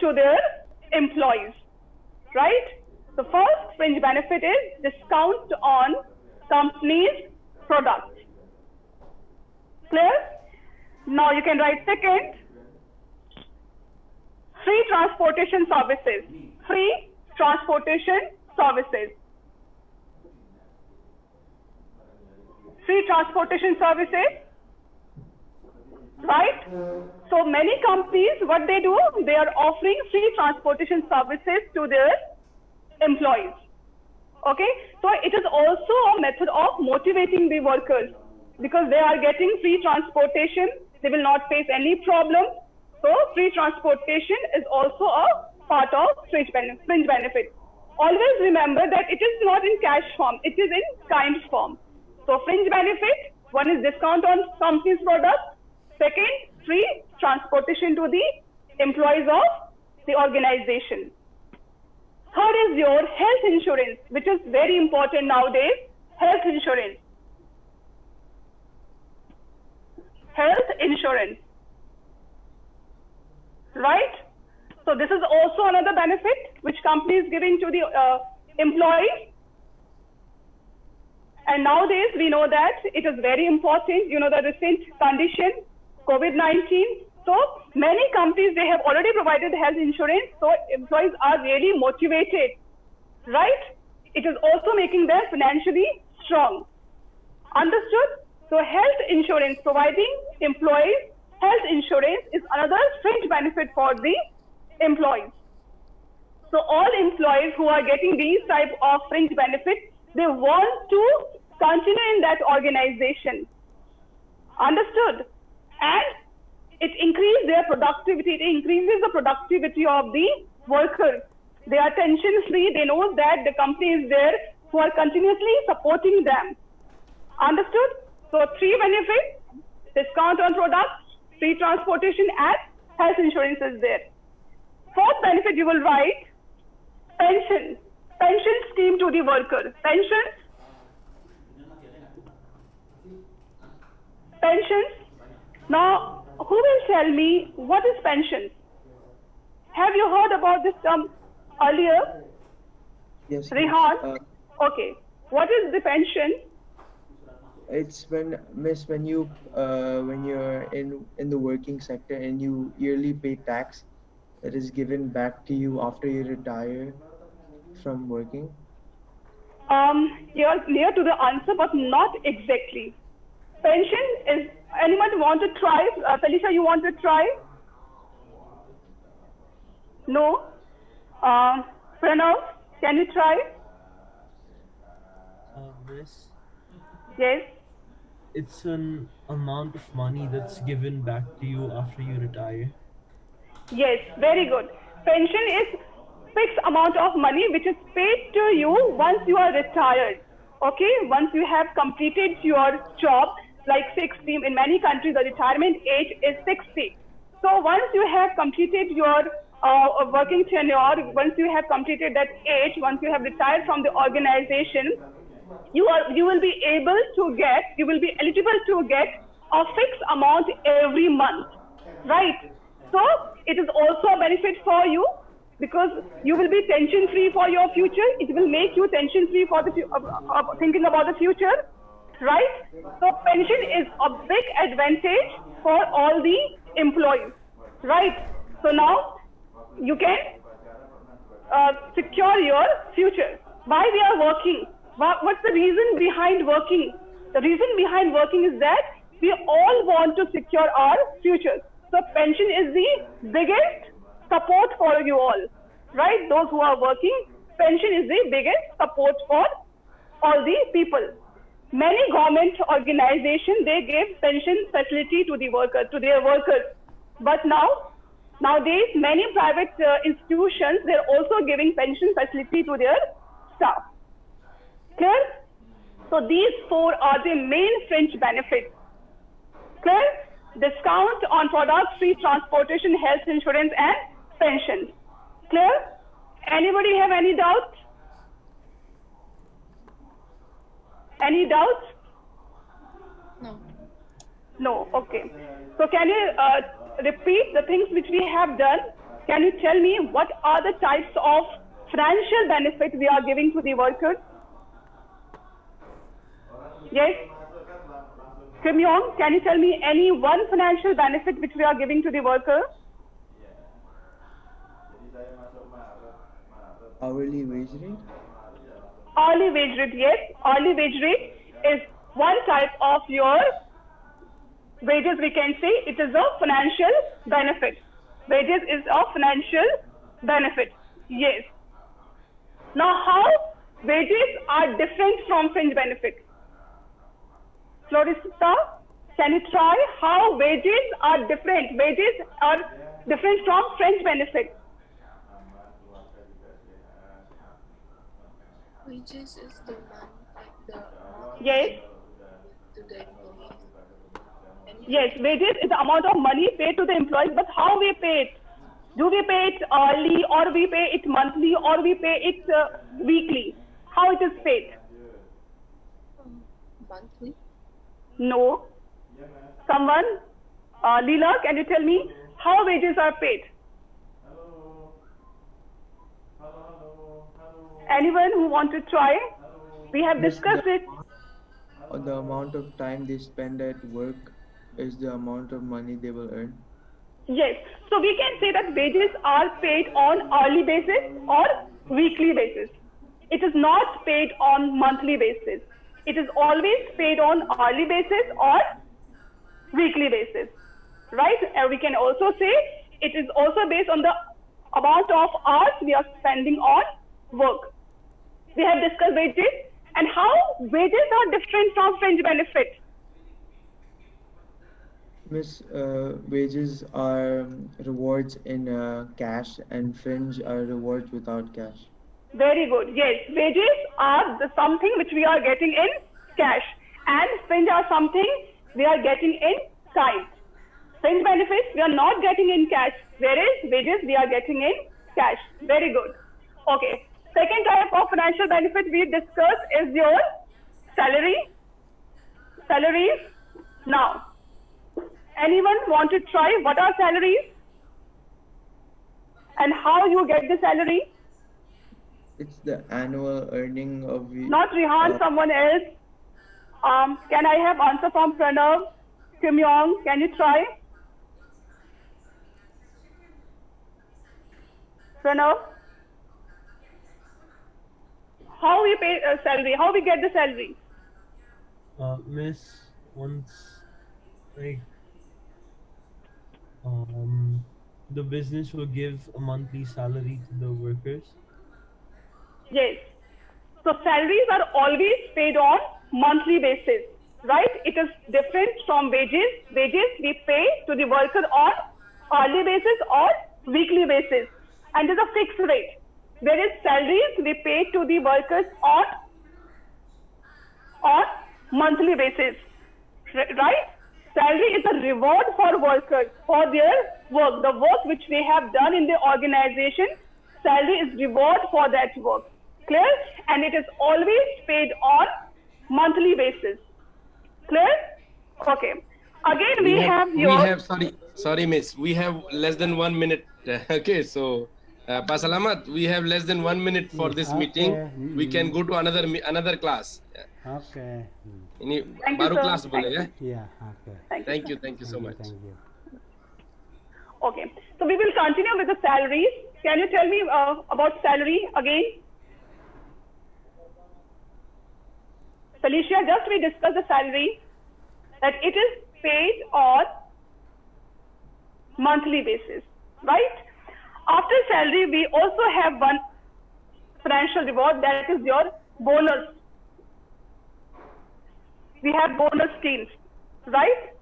to their employees, right? The first fringe benefit is discount on company's products. Clear? Now you can write second, free transportation services. Free transportation services. Free transportation services, right? So many companies, what they do, they are offering free transportation services to their employees. Okay, so it is also a method of motivating the workers because they are getting free transportation, they will not face any problem. So free transportation is also a part of fringe benefit. Always remember that it is not in cash form, it is in kind form. So fringe benefit, one is discount on company's products, second, free transportation to the employees of the organization. Third is your health insurance, which is very important nowadays. Health insurance. Health insurance. Right? So this is also another benefit which company is giving to the employees. And nowadays we know that it is very important. You know the recent condition, COVID-19. So many companies, they have already provided health insurance. So employees are really motivated, right? It is also making them financially strong. Understood? So health insurance, providing employees health insurance is another fringe benefit for the employees. So all employees who are getting these type of fringe benefits, they want to continue in that organization. Understood? And it increases their productivity. It increases the productivity of the workers. They are tension free. They know that the company is there who are continuously supporting them. Understood? So three benefits: discount on products, free transportation, and health insurance is there. Fourth benefit you will write, pension. Pension scheme to the workers. Pensions. Pensions. Now, who will tell me what is pension? Have you heard about this term earlier? Yes. Rehan? Okay. What is the pension? It's when you're in the working sector and you yearly pay tax that is given back to you after you retire from working. You're near to the answer, but not exactly. Pension is, anyone want to try? Felicia, you want to try? No? Pranav, can you try? Miss, Yes? it's an amount of money that's given back to you after you retire. Yes, very good. Pension is fixed amount of money which is paid to you once you are retired. Okay, once you have completed your job, like 60, in many countries the retirement age is 60. So once you have completed your working tenure, once you have completed that age, once you have retired from the organization, you will be eligible to get a fixed amount every month, right? So it is also a benefit for you because you will be tension free for your future. It will make you tension free for the thinking about the future, right? So pension is a big advantage for all the employees, right? So now you can secure your future. Why we are working? What's the reason behind working? The reason behind working is that we all want to secure our future. So pension is the biggest support for you all, right? Those who are working, pension is the biggest support for all the people. Many government organizations, they give pension facility to the workers, to their workers. But nowadays, many private institutions, they're also giving pension facility to their staff. Clear? So these four are the main fringe benefits. Clear? Discount on products, free transportation, health insurance, and pension. Clear? Anybody have any doubts? Any doubts? No. No. Okay. So can you repeat the things which we have done? can you tell me what are the types of financial benefit we are giving to the workers? Yes? Kim Yong, can you tell me any one financial benefit which we are giving to the worker? Hourly wage rate? Hourly wage rate, yes. Hourly wage rate is one type of your wages, we can say. It is a financial benefit. Wages is a financial benefit. Yes. Now, how wages are different from fringe benefit? Florista, can you try how wages are different? Wages are different from fringe benefit. Wages is the one, like the amount Yes. to the employees. And Yes, wages is the amount of money paid to the employees, but how we pay it? Do we pay it early, or we pay it monthly, or we pay it weekly? How it is paid? monthly. No. Someone? Leela, can you tell me how wages are paid? Anyone who want to try? We have Miss, discussed it. The amount of time they spend at work is the amount of money they will earn. Yes. So we can say that wages are paid on hourly basis or weekly basis. It is not paid on monthly basis. It is always paid on hourly basis or weekly basis. Right? And we can also say it is also based on the amount of hours we are spending on work. We have discussed wages and how wages are different from fringe benefit. Miss, wages are rewards in cash and fringe are rewards without cash. Very good. Yes, wages are something which we are getting in cash, and fringe are something we are getting in time. Fringe benefits we are not getting in cash, whereas wages we are getting in cash. Very good. Okay. Second type of financial benefit we discussed is your salary. Salaries. Now, anyone want to try what are salaries and how you get the salary? It's the annual earning of the. Not Rihan, someone else. Can I have answer from Pranav? Kim Yong, can you try? Pranav? How we pay salary? How we get the salary? Miss, once like the business will give a monthly salary to the workers. Yes. So salaries are always paid on monthly basis, right? It is different from wages. Wages we pay to the worker on hourly basis or weekly basis, and there's a fixed rate. Whereas salaries we pay to the workers on monthly basis, right? Salary is a reward for workers for their work, the work which they have done in the organization. Salary is reward for that work. Clear? And it is always paid on monthly basis. Clear? Okay. Again, we have your. Sorry, miss. We have less than 1 minute. Okay, so Pak Salamat, we have less than 1 minute for this meeting. We can go to another class. Okay. Ini Thank you, baru sir. class boleh ya? Yeah, okay. Thank you so much. Thank you. Okay. So we will continue with the salaries. Can you tell me about salary again? Felicia, just we discussed the salary, that it is paid on monthly basis, right? After salary, we also have one financial reward, that is your bonus. We have bonus schemes, right?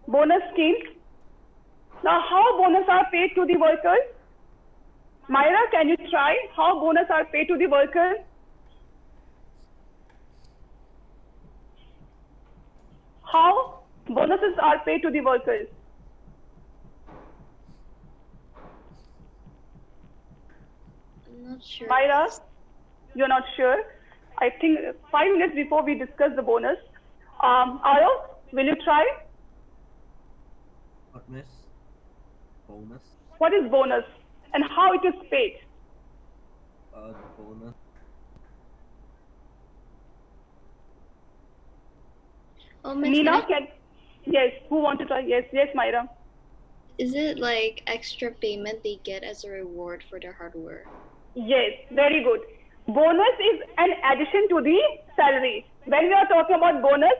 Bonus schemes. Now, how bonus are paid to the workers? Myra, can you try how bonus are paid to the workers? How bonuses are paid to the workers? I'm not sure. Myra, you're not sure. I think 5 minutes before we discuss the bonus. Aro, will you try? What, miss? Bonus? What is bonus and how it is paid? The bonus. Oh, Miss, Nina, can can yes? Who want to try? Yes, yes, Myra. is it like extra payment they get as a reward for their hard work? Yes, very good. Bonus is an addition to the salary. When we are talking about bonus,